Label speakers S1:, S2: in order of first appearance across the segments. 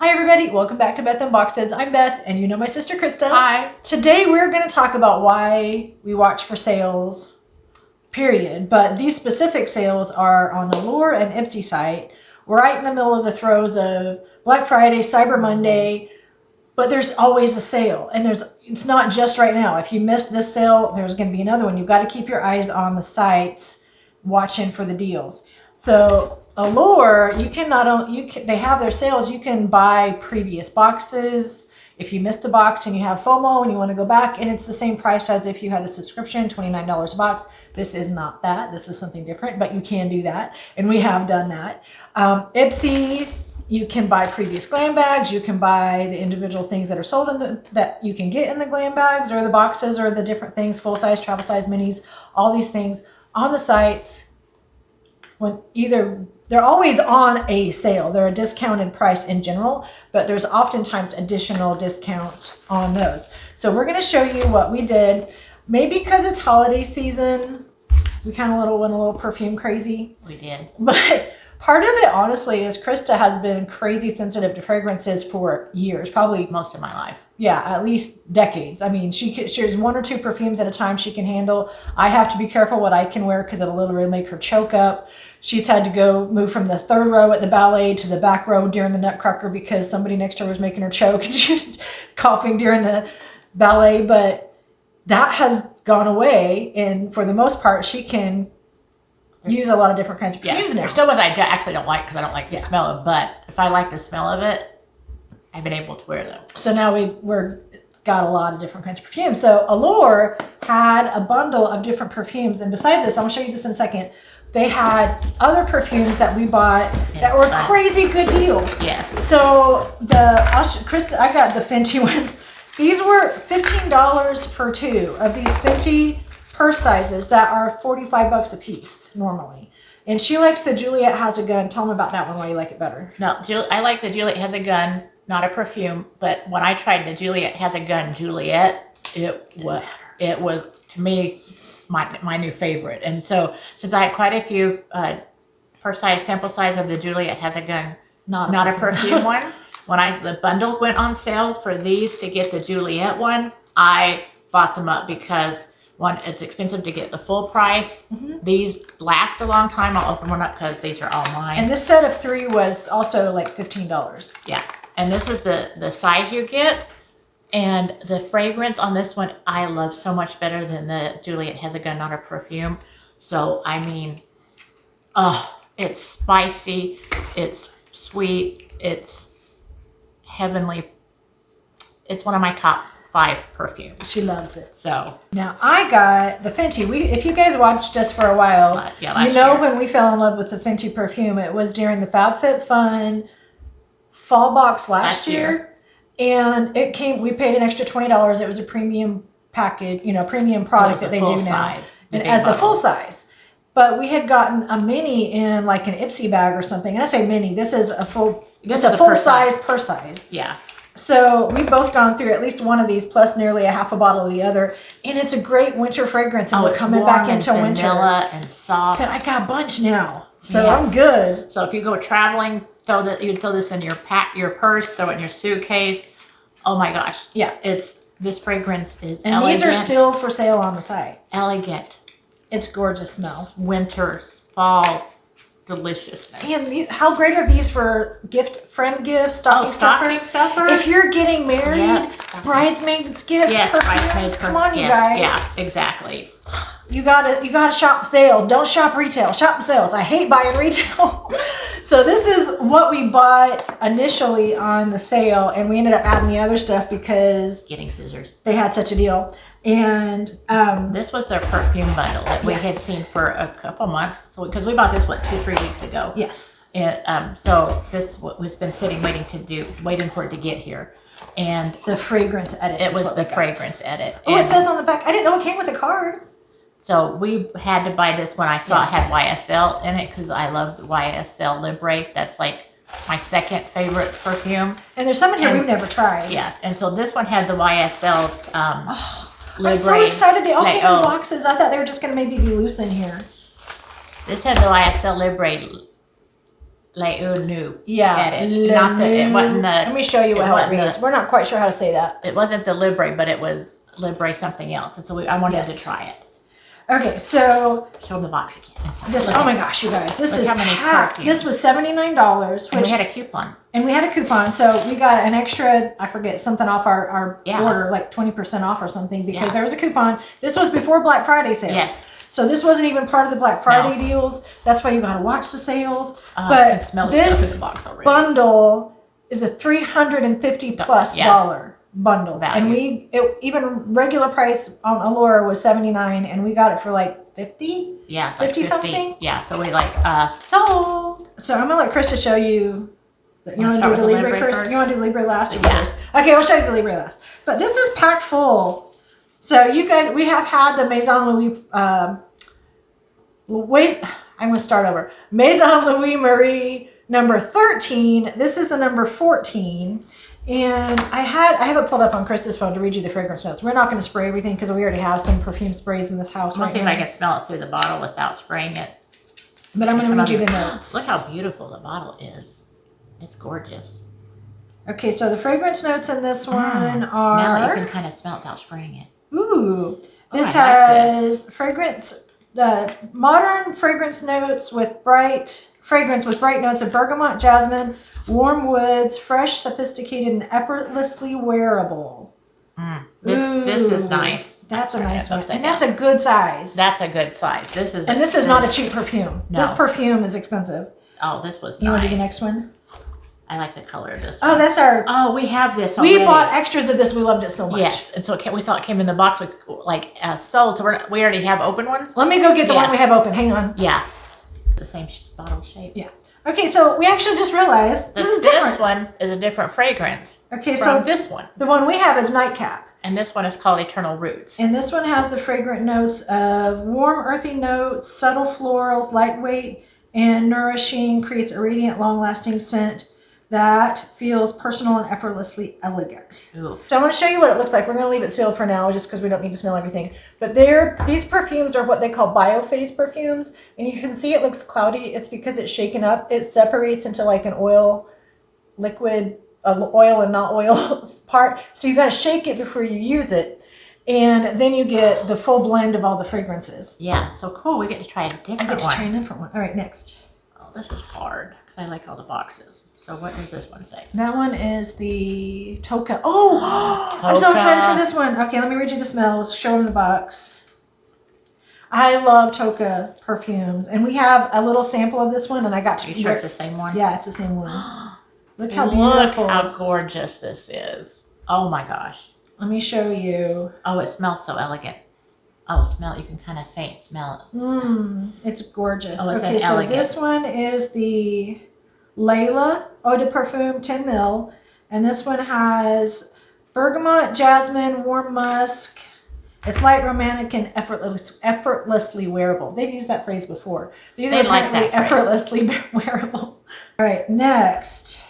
S1: Hi everybody, welcome back to Beth Unboxes. I'm Beth and you know my sister Krista.
S2: Hi.
S1: Today we're going to talk about why we watch for sales, period. But these specific sales are on the Allure and Ipsy site. We're right in the middle of the throes of Black Friday, Cyber Monday, but there's always a sale. And it's not just right now. If you missed this sale, there's going to be another one. You've got to keep your eyes on the sites watching for the deals. So Allure, they have their sales. You can buy previous boxes. If you missed a box and you have FOMO and you want to go back, and it's the same price as if you had a subscription, $29 a box. This is not that. This is something different, but you can do that, and we have done that. Ipsy, you can buy previous glam bags. You can buy the individual things that are sold that you can get in the glam bags or the boxes or the different things, full size, travel size, minis, all these things on the sites. They're always on a sale. They're a discounted price in general, but there's oftentimes additional discounts on those. So we're going to show you what we did. Maybe because it's holiday season, we kind of went a little perfume crazy.
S2: We did.
S1: But part of it, honestly, is Krista has been crazy sensitive to fragrances for years, probably
S2: most of my life.
S1: Yeah, at least decades. I mean, she's one or two perfumes at a time she can handle. I have to be careful what I can wear because it'll literally make her choke up. She's had to move from the third row at the ballet to the back row during the Nutcracker because somebody next to her was making her choke and she was coughing during the ballet. But that has gone away, and for the most part, she can use a lot of different kinds of perfumes now.
S2: There's still ones I actually don't like because I don't like the smell of, but if I like the smell of it, I've been able to wear them. So
S1: now we're got a lot of different kinds of perfumes. So Allure had a bundle of different perfumes, and besides this, I'll show you this in a second. They had other perfumes that we bought that were crazy good deals.
S2: Yes.
S1: So Krista, I got the Fenty ones. These were $15 for two of these Fenty purse sizes that are $45 a piece normally. And she likes the Juliette Has a Gun. Tell them about that one, why you like it better.
S2: No, I like the Juliette Has a Gun, not a perfume, but when I tried the Juliette Has a Gun it was to me my new favorite. And so since I had quite a few purse size sample size of the Juliette Has a Gun, not a perfume ones, when the bundle went on sale for these to get the Juliette one, I bought them up because one, it's expensive to get the full price. Mm-hmm. These last a long time. I'll open one up because these are all mine.
S1: And this set of three was also like $15.
S2: Yeah. And this is the size you get. And the fragrance on this one, I love so much better than the Juliette Has a Gun, not a perfume. So, I mean, it's spicy. It's sweet. It's heavenly. It's one of my top 5 perfumes.
S1: She loves it.
S2: So
S1: now I got the Fenty. If you guys watched us for a while, you know when we fell in love with the Fenty perfume, it was during the FabFitFun fall box last year. And we paid an extra $20. It was a premium package, premium product that they do now. And as the full size. But we had gotten a mini in like an Ipsy bag or something. And I say mini, this is a full size purse size.
S2: Yeah.
S1: So we've both gone through at least one of these, plus nearly a half a bottle of the other, and it's a great winter fragrance. And we're coming back into winter.
S2: Vanilla and soft.
S1: So I got a bunch now, so I'm good.
S2: So if you go traveling, you throw this in your purse, throw it in your suitcase. Oh my gosh!
S1: Yeah,
S2: this fragrance is
S1: and
S2: elegant.
S1: These are still for sale on the site.
S2: Elegant.
S1: It's gorgeous smell.
S2: Winter, fall. Deliciousness.
S1: And how great are these for friend gifts, stocking stuffers? If you're getting married, bridesmaids gifts, perfumes. Come on, you guys.
S2: Yeah, exactly.
S1: You gotta shop sales. Don't shop retail. Shop sales. I hate buying retail. So this is what we bought initially on the sale, and we ended up adding the other stuff because
S2: getting scissors.
S1: They had such a deal. And
S2: this was their perfume bundle that we had seen for a couple months. So because we bought this 2-3 weeks ago.
S1: Yes.
S2: And so this was been sitting waiting for it to get here. And
S1: the fragrance edit.
S2: It was the fragrance edit.
S1: Oh, it says on the back. I didn't know it came with a card.
S2: So we had to buy this when I saw it had YSL in it because I love the YSL Libre. That's like my second favorite perfume.
S1: And there's some in here we've never tried.
S2: Yeah. And so this one had the YSL
S1: Libre. I'm so excited. They all came in boxes. I thought they were just going to maybe be loose in here.
S2: This had the YSL Libre Le Nu.
S1: Yeah.
S2: Edit. Not the, it wasn't
S1: Let
S2: the,
S1: me show you
S2: it
S1: how it
S2: wasn't
S1: reads. We're not quite sure how to say that.
S2: it wasn't the Libre, but it was Libre something else. And so I wanted
S1: Yes.
S2: to try it.
S1: Okay, so
S2: Show them the box again. Inside.
S1: this.
S2: Look
S1: Oh
S2: at
S1: my
S2: it.
S1: gosh, you guys! This
S2: Look
S1: is
S2: how many
S1: packed.
S2: perfumes.
S1: This was $79,
S2: And
S1: which
S2: we had a coupon.
S1: a coupon, so we got an extra. I forget something off our
S2: Yeah.
S1: order, like 20% off or something, because
S2: Yeah.
S1: there was a coupon. This was before Black Friday sale.
S2: Yes.
S1: So this wasn't even part of the Black Friday deals. That's why you gotta watch the sales.
S2: I
S1: But
S2: can smell the
S1: this
S2: stuff in the box already.
S1: Bundle is a $350+
S2: Yeah.
S1: dollar bundle,
S2: Value.
S1: and even regular price on Allure was $79, and we got it for like $50.
S2: Yeah. Like
S1: 50 something?
S2: Yeah. So we sold.
S1: So I'm gonna let Krista show you. You
S2: Wanna
S1: want to
S2: start
S1: do the
S2: with the
S1: Libre
S2: Libre
S1: first?
S2: first?
S1: You want to do Libre last or
S2: Yeah.
S1: first? Okay, we'll show you the Libre last. But this is packed full. So you guys, we have had the Maison Louis. Wait, I'm gonna start over. Maison Louis Marie number 13. This is the number 14. And I have it pulled up on Krista's phone to read you the fragrance notes. We're not going to spray everything because we already have some perfume sprays in this house.
S2: I'm gonna see if I can smell it through the bottle without spraying it.
S1: But I'm going to read you the notes.
S2: Look how beautiful the bottle is. It's gorgeous.
S1: Okay, so the fragrance notes in this one
S2: Smell
S1: are.
S2: it. You can kind of smell it without spraying it.
S1: Ooh,
S2: Oh,
S1: this
S2: I like
S1: has fragrance. The modern fragrance notes with bright notes of bergamot, jasmine, warm woods, fresh, sophisticated, and effortlessly wearable.
S2: This is
S1: Ooh,
S2: nice.
S1: That's a
S2: Sorry,
S1: nice
S2: that's
S1: one,
S2: upside
S1: and that's
S2: down.
S1: a good size.
S2: That's a good size. This is
S1: not a cheap perfume.
S2: No.
S1: This perfume is expensive.
S2: Oh, this was
S1: You
S2: nice.
S1: want to do the next one?
S2: I like the color of this one.
S1: Oh, that's our.
S2: Oh, we have this already.
S1: We bought extras of this. We loved it so much.
S2: Yes, and so we saw it came in the box with sold. So we already have open ones.
S1: Let me go get the one
S2: Yes.
S1: we have open. Hang on.
S2: Yeah, the same bottle shape.
S1: Yeah. Okay, so we actually just realized this is different.
S2: This one is a different fragrance
S1: Okay,
S2: from
S1: so
S2: this one,
S1: the one we have is Nightcap.
S2: and this one is called Eternal Roots.
S1: And this one has the fragrant notes of warm, earthy notes, subtle florals, lightweight and nourishing, creates a radiant, long-lasting scent that feels personal and effortlessly elegant.
S2: Ooh.
S1: So I want to show you what it looks like. We're going to leave it sealed for now just because we don't need to smell everything. But these perfumes are what they call biophase perfumes. And you can see it looks cloudy. It's because it's shaken up. It separates into like an oil, liquid, oil and not oil part. So you got to shake it before you use it. And then you get the full blend of all the fragrances.
S2: Yeah, so cool. We get to try a different
S1: I get to
S2: one.
S1: try a different one. All right, next.
S2: Oh, this is hard because I like all the boxes. So what does this one say?
S1: That one is the Toka. Oh, I'm so excited for this one. Okay, let me read you the smells. Show them the box. I love Toka perfumes. And we have a little sample of this one, and I got
S2: Are you sure it's the same one?
S1: Yeah, it's the same one. Look how
S2: Look
S1: beautiful.
S2: how gorgeous this is. Oh my gosh.
S1: Let me show you.
S2: Oh, it smells so elegant. Oh, smell it. You can kind of faint smell it.
S1: It's gorgeous.
S2: Oh, it's
S1: okay, so
S2: elegant.
S1: this one is the Layla Eau de Perfume 10 ml. And this one has bergamot, jasmine, warm musk. It's light, romantic, and effortlessly wearable. They've used that phrase before. These
S2: They
S1: are
S2: like
S1: apparently
S2: that phrase.
S1: effortlessly wearable. All right, next.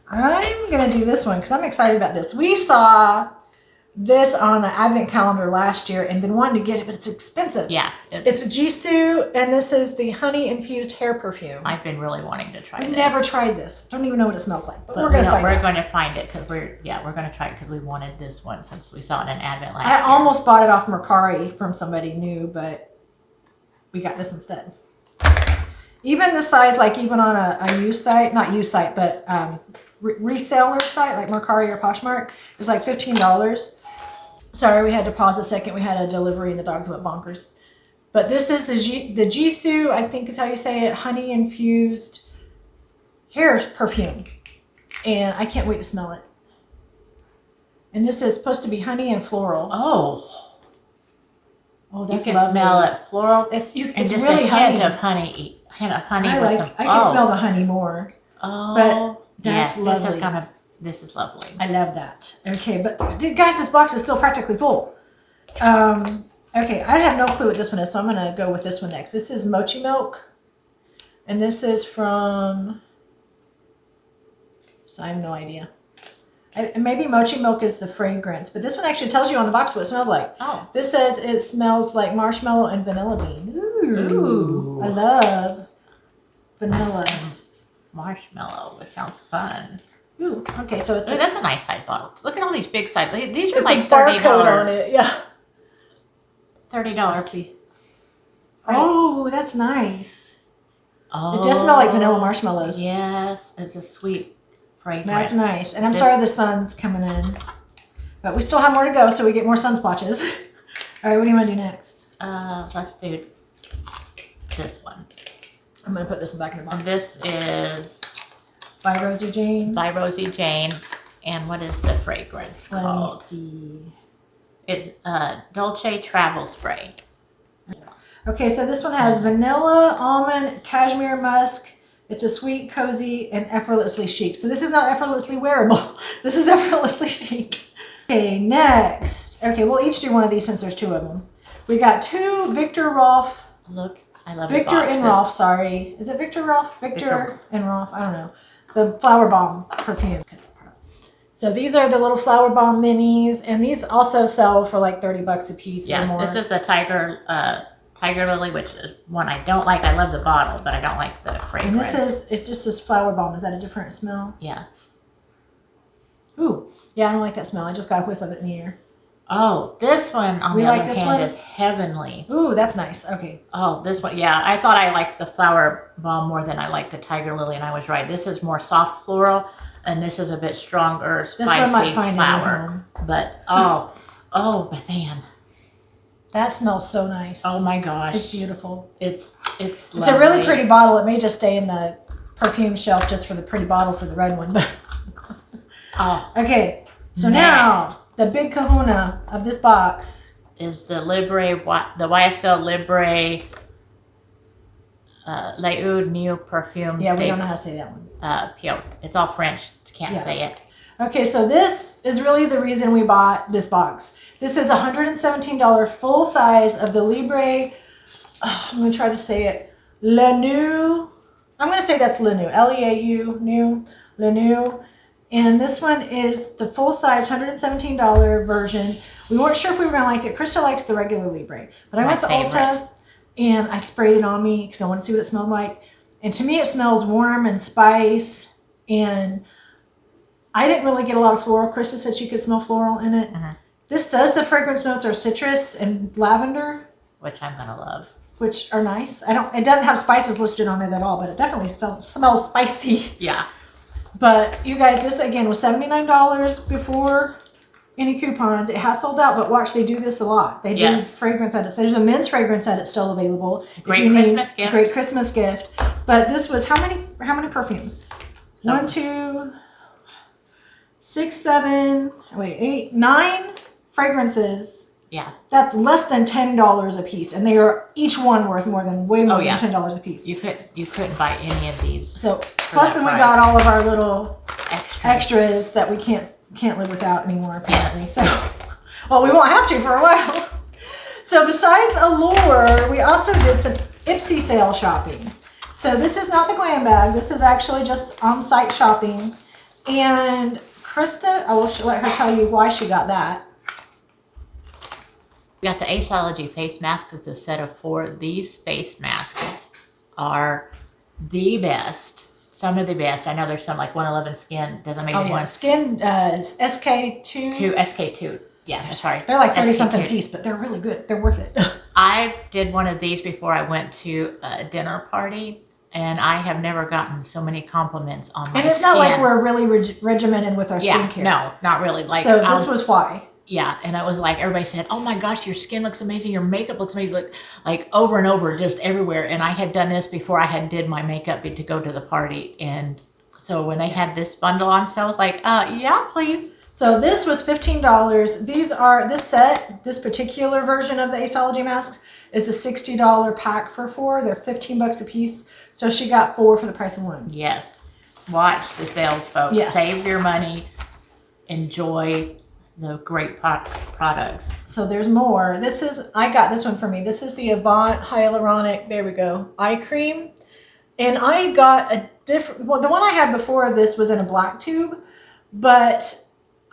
S1: I'm going to do this one because I'm excited about this. We saw this on the advent calendar last year and been wanting to get it, but it's expensive.
S2: Yeah.
S1: It's Jisoo, and this is the honey-infused hair perfume.
S2: I've been really wanting to try
S1: I've
S2: this.
S1: never tried this. Don't even know what it smells like, but
S2: But
S1: we're going to find
S2: we're
S1: it.
S2: going to find it because we're going to try it because we wanted this one since we saw it in Advent last
S1: I
S2: year.
S1: almost bought it off Mercari from somebody new, but we got this instead. Even the size, like even on a used site, not used site, but reseller site like Mercari or Poshmark, is like $15. Sorry, we had to pause a second. We had a delivery and the dogs went bonkers. But this is the Jisoo, I think is how you say it, honey infused hair perfume. And I can't wait to smell it. And this is supposed to be honey and floral.
S2: Oh,
S1: Oh,
S2: you
S1: that's
S2: can
S1: lovely.
S2: smell it floral
S1: It's
S2: and just
S1: really
S2: a
S1: honey.
S2: hint of honey. Hint of honey
S1: I
S2: with
S1: like.
S2: some.
S1: I can
S2: oh.
S1: smell the honey more.
S2: Oh,
S1: that's
S2: yes,
S1: lovely.
S2: this is lovely.
S1: I love that. Okay, but guys, this box is still practically full. Okay, I have no clue what this one is, so I'm gonna go with this one next. This is Mochi Milk, and this is from. So I have no idea. Maybe Mochi Milk is the fragrance, but this one actually tells you on the box what it smells like.
S2: Oh,
S1: This says it smells like marshmallow and vanilla bean. Ooh.
S2: Ooh.
S1: I love vanilla.
S2: marshmallow. It sounds fun.
S1: Ooh, okay, so it's
S2: Ooh, that's a nice side bottle. Look at all these big side. These are
S1: it's
S2: like
S1: a barcode on
S2: $30.
S1: it. Yeah.
S2: $30.
S1: Oh, that's nice.
S2: Oh,
S1: It does smell like vanilla marshmallows.
S2: Yes, it's a sweet fragrance.
S1: That's nice. And I'm sorry the sun's coming in, but we still have more to go, so we get more sun splotches. All right, what do you want to do next?
S2: Let's do this one.
S1: I'm gonna put this one back in the box.
S2: And this is
S1: by Rosie Jane.
S2: by Rosie Jane. And what is the fragrance called?
S1: Let me see.
S2: It's Dolce Travel Spray.
S1: Okay, so this one has vanilla, almond, cashmere musk. It's a sweet, cozy, and effortlessly chic. So this is not effortlessly wearable. This is effortlessly chic. Okay, next. Okay, we'll each do one of these since there's two of them. We got two Victor Rolf.
S2: Look, I love
S1: Victor and Rolf, sorry. Is it Victor Rolf? Victor and Rolf, I don't know. The Flower Bomb perfume. So these are the little Flower Bomb minis, and these also sell for like $30 a piece or more.
S2: This is the Tiger Lily, which is one I don't like. I love the bottle, but I don't like the fragrance.
S1: And it's just this Flower Bomb. Is that a different smell?
S2: Yeah.
S1: Ooh, yeah, I don't like that smell. I just got a whiff of it in the air.
S2: Oh, this one on the other hand is heavenly.
S1: Ooh, that's nice. Okay.
S2: Oh, this one, yeah. I thought I liked the Flower Bomb more than I liked the Tiger Lily, and I was right. This is more soft floral, and this is a bit stronger, spicy
S1: this one might find
S2: flower. But man,
S1: that smells so nice.
S2: oh my gosh,
S1: It's beautiful.
S2: It's
S1: a really pretty bottle. It may just stay in the perfume shelf just for the pretty bottle for the red one.
S2: Oh,
S1: okay, so now the big kahuna of this box
S2: is the YSL Libre L'Eau New Perfume.
S1: Yeah, we don't know how to say that one.
S2: Pio. It's all French. Can't say it.
S1: Okay, so this is really the reason we bought this box. This is $117 full size of the Libre. I'm going to try to say it. Le New. I'm going to say that's Le New. L-E-A-U. New. Le New. And this one is the full size $117 version. We weren't sure if we were going to like it. Krista likes the regular Libre. But I went to Ulta and I sprayed it on me because I wanted to see what it smelled like. And to me, it smells warm and spice. And I didn't really get a lot of floral. Krista said she could smell floral in it. This says the fragrance notes are citrus and lavender,
S2: which I'm gonna love.
S1: Which are nice. It doesn't have spices listed on it at all, but it definitely smells spicy.
S2: Yeah.
S1: But you guys, this again was $79 before any coupons. It has sold out, but watch, they do this a lot. They do fragrance edits. There's a men's fragrance edit still available.
S2: Great Christmas gift.
S1: Great Christmas gift. But this was how many perfumes? 1, 2, 6, 7, 8, 9 fragrances.
S2: Yeah.
S1: That's less than $10 a piece, and they are each one worth way more than $10 a piece.
S2: You couldn't buy any of these.
S1: So plus then we got all of our little extras that we can't live without anymore apparently.
S2: Yes.
S1: So well, we won't have to for a while. So besides Allure, we also did some Ipsy sale shopping. So this is not the glam bag. This is actually just on-site shopping. And Krista, I will let her tell you why she got that.
S2: We got the Aceology face mask. It's a set of 4. These face masks are the best. Some of the best. I know there's some like 111 Skin. Doesn't make any one.
S1: Skin is SK2.
S2: SK2. Yeah, sorry.
S1: They're like 30-something a piece, but they're really good. They're worth it.
S2: I did one of these before I went to a dinner party. And I have never gotten so many compliments on my skin.
S1: And it's not like we're really regimented with our skincare.
S2: No, not really. Like,
S1: so this was why.
S2: Yeah, and it was like everybody said, "Oh my gosh, your skin looks amazing. Your makeup looks amazing." Like over and over, just everywhere. And I had done this before I had did my makeup to go to the party. And so when they had this bundle on sale, I was like, yeah, please.
S1: So this was $15. This particular version of the Aceology mask is a $60 pack for 4. They're $15 a piece. So she got 4 for the price of 1.
S2: Yes. Watch the sales, folks.
S1: Yes.
S2: Save your money. Enjoy the great products.
S1: So there's more. I got this one for me. This is the Avant Hyaluronic, there we go, eye cream. And I got a different, the one I had before this was in a black tube, but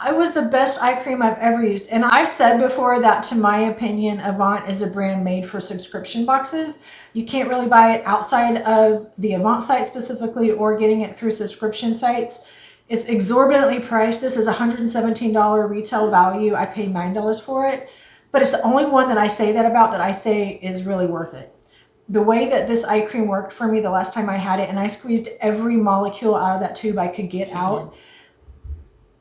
S1: It was the best eye cream I've ever used. And I've said before that, to my opinion, Avant is a brand made for subscription boxes. You can't really buy it outside of the Avant site specifically or getting it through subscription sites. It's exorbitantly priced. This is $117 retail value. I paid $9 for it. But it's the only one that I say that about that I say is really worth it. The way that this eye cream worked for me the last time I had it, and I squeezed every molecule out of that tube I could get out.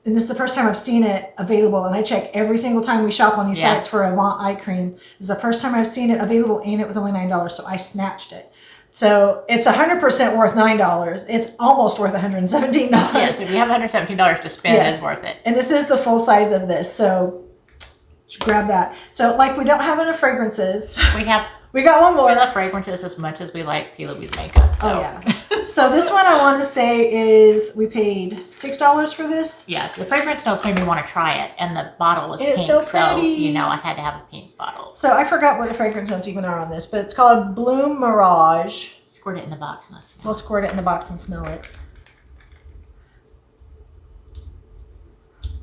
S1: And this is the first time I've seen it available, and I check every single time we shop on these sites for Avant eye cream. This is the first time I've seen it available, and it was only $9, so I snatched it. So it's 100% worth $9. It's almost worth $117.
S2: Yes, if you have $117 to spend, it's worth it.
S1: And this is the full size of this, so grab that. So like we don't have enough fragrances. We got one more.
S2: We love fragrances as much as we like P. Louise makeup. So.
S1: Oh yeah. So this one I want to say is we paid $6 for this.
S2: Yeah, the fragrance notes made me want to try it, and the bottle was
S1: It's
S2: pink,
S1: so pretty.
S2: you know I had to have a pink bottle.
S1: So I forgot what the fragrance notes even are on this, but it's called Bloom Mirage.
S2: Squirt it in the box and let's smell.
S1: We'll squirt it in the box and smell it.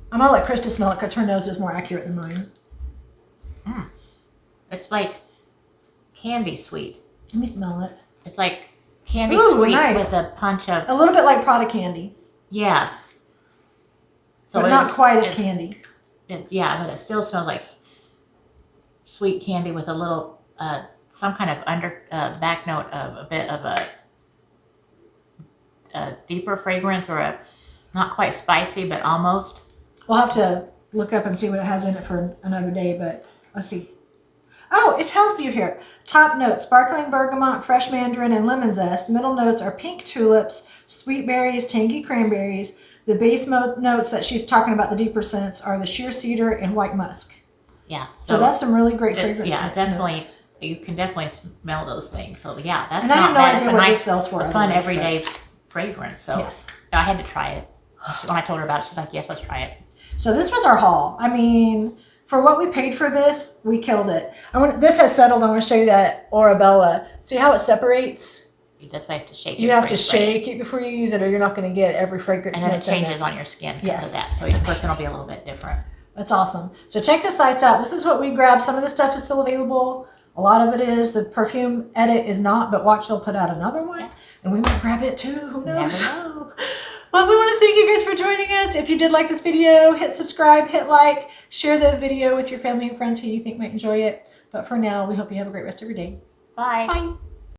S1: I'm gonna let Krista smell it because her nose is more accurate than mine.
S2: It's like candy sweet.
S1: Let me smell it.
S2: It's like candy
S1: Ooh,
S2: sweet
S1: nice.
S2: with a punch of
S1: A little bit like Prada candy,
S2: yeah. So
S1: but not quite as candy.
S2: Yeah, but it still smells like sweet candy with a little some kind of back note of a bit of a deeper fragrance, or a not quite spicy but almost.
S1: We'll have to look up and see what it has in it for another day, but let's see. Oh, it tells you here. Top notes, sparkling bergamot, fresh mandarin, and lemon zest. Middle notes are pink tulips, sweet berries, tangy cranberries. The base notes that she's talking about, the deeper scents, are the sheer cedar and white musk.
S2: Yeah.
S1: So that's some really great fragrance.
S2: Yeah, definitely.
S1: Notes.
S2: You can definitely smell those things. So yeah, that's
S1: and I have no
S2: bad.
S1: idea
S2: It's
S1: what
S2: a
S1: this
S2: nice,
S1: sells for.
S2: fun everyday fragrance. So
S1: yes.
S2: I had to try it. When I told her about it, she's like, yes, let's try it.
S1: So this was our haul. I mean, for what we paid for this, we killed it. This has settled. I want to show you that Orabella. See how it separates?
S2: That's why you have to shake it.
S1: You have to shake it before you use it, or you're not going to get every fragrance.
S2: And then it changes on your skin because of that. So each person will be a little bit different.
S1: That's awesome. So check the sites out. This is what we grabbed. Some of the stuff is still available. A lot of it is. The perfume edit is not, but watch, they'll put out another one. Yeah. And we might grab it too. Who knows?
S2: Never know.
S1: Well, we want to thank you guys for joining us. If you did like this video, hit subscribe, hit like, share the video with your family and friends who you think might enjoy it. But for now, we hope you have a great rest of your day.
S2: Bye.
S1: Bye.